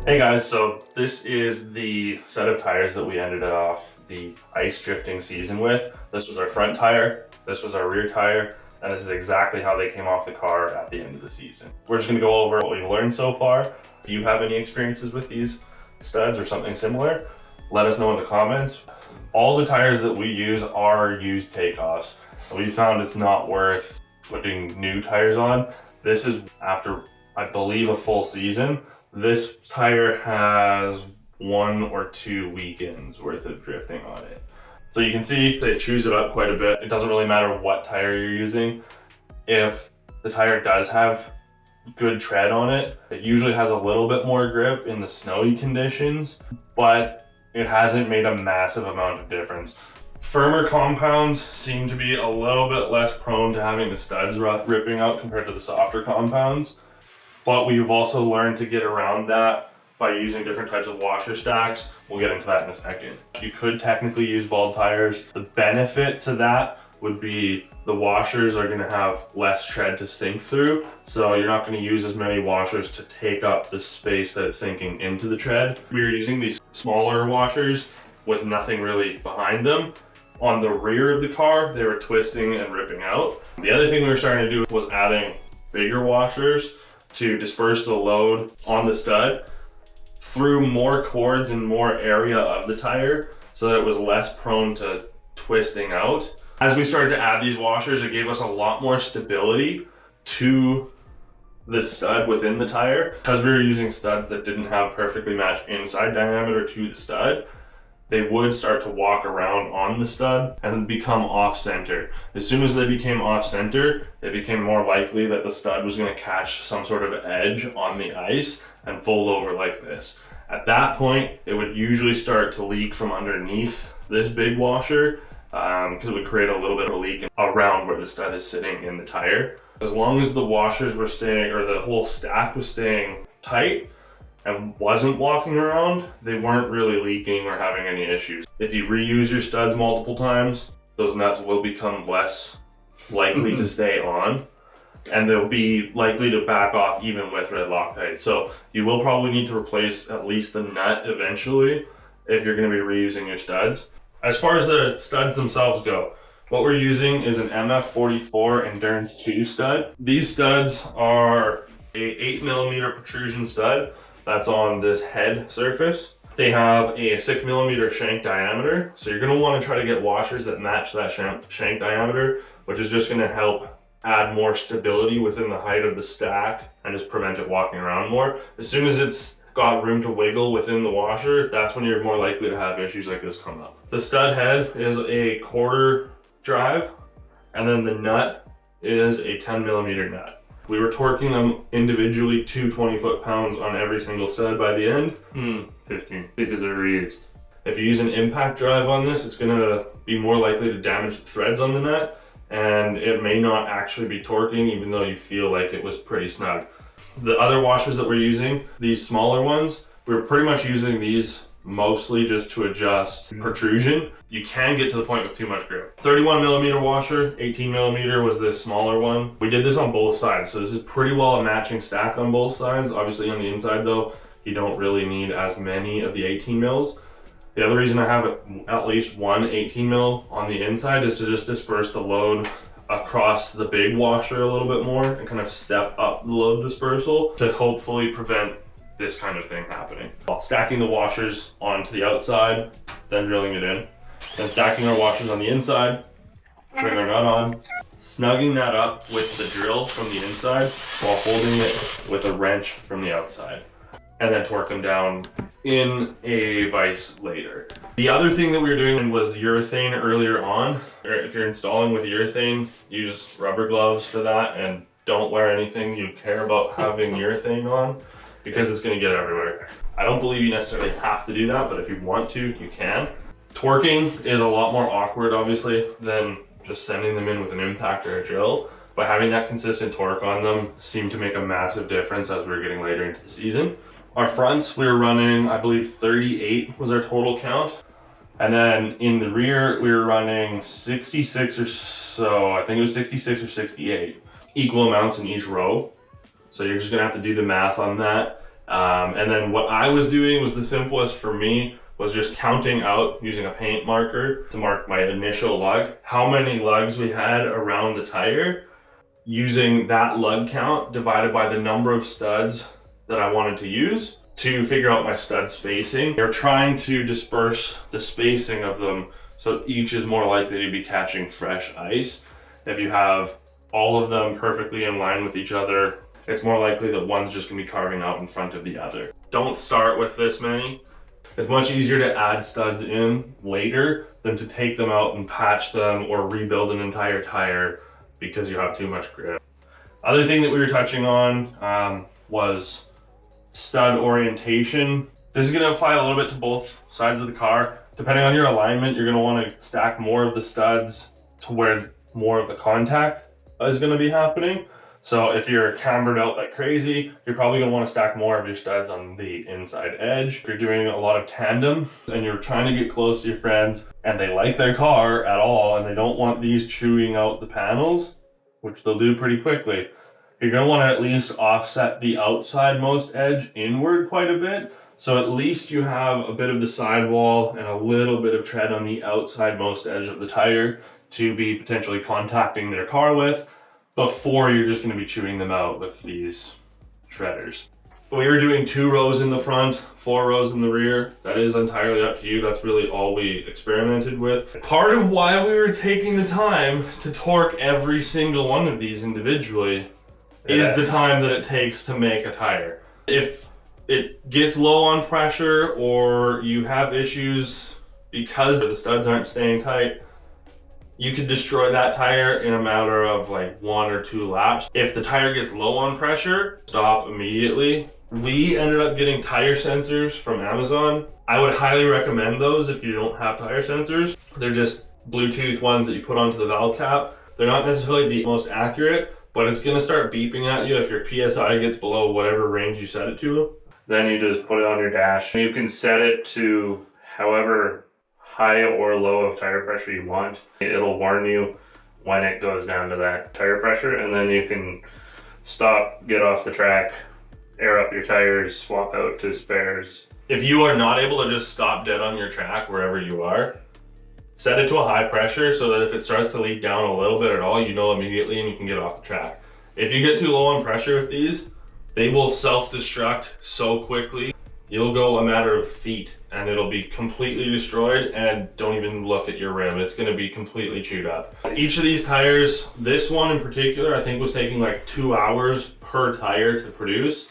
Hey guys, so this is the set of tires that we ended off the ice drifting season with. This was our front tire, this was our rear tire, and this is exactly how they came off the car at the end of the season. We're just gonna go over what we've learned so far. If you have any experiences with these studs or something similar, let us know in the comments. All the tires that we use are used takeoffs. We found it's not worth putting new tires on. This is after, I believe, a full season. This tire has 1 or 2 weekends worth of drifting on it. So you can see it chews it up quite a bit. It doesn't really matter what tire you're using. If the tire does have good tread on it, it usually has a little bit more grip in the snowy conditions, but it hasn't made a massive amount of difference. Firmer compounds seem to be a little bit less prone to having the studs ripping out compared to the softer compounds. But we've also learned to get around that by using different types of washer stacks. We'll get into that in a second. You could technically use bald tires. The benefit to that would be the washers are gonna have less tread to sink through. So you're not gonna use as many washers to take up the space that it's sinking into the tread. We were using these smaller washers with nothing really behind them. On the rear of the car, they were twisting and ripping out. The other thing we were starting to do was adding bigger washers to disperse the load on the stud through more cords and more area of the tire so that it was less prone to twisting out. As we started to add these washers, it gave us a lot more stability to the stud within the tire. Because we were using studs that didn't have perfectly matched inside diameter to the stud, they would start to walk around on the stud and become off-center. As soon as they became off-center, it became more likely that the stud was going to catch some sort of edge on the ice and fold over like this. At that point, it would usually start to leak from underneath this big washer because it would create a little bit of a leak around where the stud is sitting in the tire. As long as the washers were staying, or the whole stack was staying tight, and wasn't walking around, they weren't really leaking or having any issues. If you reuse your studs multiple times, those nuts will become less likely to stay on, and they'll be likely to back off even with red Loctite. So you will probably need to replace at least the nut eventually if you're going to be reusing your studs. As far as the studs themselves go, what we're using is an MF44 Endurance 2 stud. These studs are a 8mm protrusion stud that's on this head surface. They have a 6mm shank diameter, so you're going to want to try to get washers that match that shank diameter, which is just going to help add more stability within the height of the stack and just prevent it walking around more. As soon as it's got room to wiggle within the washer, that's when you're more likely to have issues like this come up. The stud head is a 1/4 drive, and then the nut is a 10mm nut. We were torquing them individually to 20 foot-pounds on every single stud by the end. 15, because they're reused. If you use an impact drive on this, it's gonna be more likely to damage the threads on the nut, and it may not actually be torquing even though you feel like it was pretty snug. The other washers that we're using, these smaller ones, we're pretty much using these mostly just to adjust protrusion. You can get to the point with too much grip. 31mm washer, 18mm was this smaller one. We did this on both sides, so this is pretty well a matching stack on both sides. Obviously on the inside though, you don't really need as many of the 18mm. The other reason I have at least one 18mm on the inside is to just disperse the load across the big washer a little bit more and kind of step up the load dispersal to hopefully prevent this kind of thing happening. Stacking the washers onto the outside, then drilling it in. Then stacking our washers on the inside, bring our nut on, snugging that up with the drill from the inside while holding it with a wrench from the outside. And then torque them down in a vise later. The other thing that we were doing was urethane earlier on. If you're installing with urethane, use rubber gloves for that and don't wear anything you care about having urethane on, because it's going to get everywhere. I don't believe you necessarily have to do that, but if you want to, you can. Torquing is a lot more awkward, obviously, than just sending them in with an impact or a drill, but having that consistent torque on them seemed to make a massive difference as we were getting later into the season. Our fronts, we were running, I believe 38 was our total count. And then in the rear, we were running 66 or so, I think it was 66 or 68. Equal amounts in each row. So you're just gonna have to do the math on that. And then what I was doing was the simplest for me, was just counting out using a paint marker to mark my initial lug, how many lugs we had around the tire, using that lug count divided by the number of studs that I wanted to use to figure out my stud spacing. You're trying to disperse the spacing of them so each is more likely to be catching fresh ice. If you have all of them perfectly in line with each other, it's more likely that one's just gonna be carving out in front of the other. Don't start with this many. It's much easier to add studs in later than to take them out and patch them or rebuild an entire tire because you have too much grip. Other thing that we were touching on was stud orientation. This is going to apply a little bit to both sides of the car. Depending on your alignment, you're going to want to stack more of the studs to where more of the contact is going to be happening. So if you're cambered out like crazy, you're probably going to want to stack more of your studs on the inside edge. If you're doing a lot of tandem and you're trying to get close to your friends and they like their car at all and they don't want these chewing out the panels, which they'll do pretty quickly, you're going to want to at least offset the outside most edge inward quite a bit. So at least you have a bit of the sidewall and a little bit of tread on the outside most edge of the tire to be potentially contacting their car with, before you're just going to be chewing them out with these shredders. We were doing 2 rows in the front, 4 rows in the rear. That is entirely up to you. That's really all we experimented with. Part of why we were taking the time to torque every single one of these individually is the time that it takes to make a tire. If it gets low on pressure or you have issues because the studs aren't staying tight, you could destroy that tire in a matter of like 1 or 2 laps. If the tire gets low on pressure, stop immediately. We ended up getting tire sensors from Amazon. I would highly recommend those if you don't have tire sensors. They're just Bluetooth ones that you put onto the valve cap. They're not necessarily the most accurate, but it's gonna start beeping at you if your PSI gets below whatever range you set it to. Then you just put it on your dash. You can set it to however high or low of tire pressure you want. It'll warn you when it goes down to that tire pressure, and then you can stop, get off the track, air up your tires, swap out to spares. If you are not able to just stop dead on your track wherever you are, set it to a high pressure so that if it starts to leak down a little bit at all, you know immediately and you can get off the track. If you get too low on pressure with these, they will self-destruct so quickly. You'll go a matter of feet and it'll be completely destroyed, and don't even look at your rim. It's gonna be completely chewed up. Each of these tires, this one in particular, I think was taking like 2 hours per tire to produce.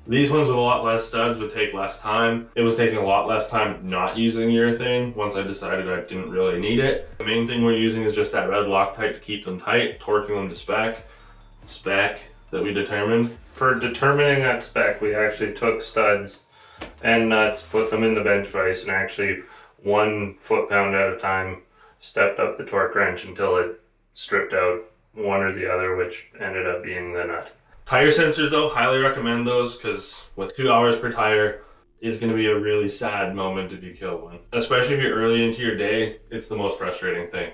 These ones with a lot less studs would take less time. It was taking a lot less time not using urethane once I decided I didn't really need it. The main thing we're using is just that red Loctite to keep them tight, torquing them to spec that we determined. For determining that spec, we actually took studs and nuts, put them in the bench vise, and actually 1 foot-pound at a time stepped up the torque wrench until it stripped out one or the other, which ended up being the nut. Tire sensors though, highly recommend those, because with 2 hours per tire, it's going to be a really sad moment if you kill one. Especially if you're early into your day, it's the most frustrating thing.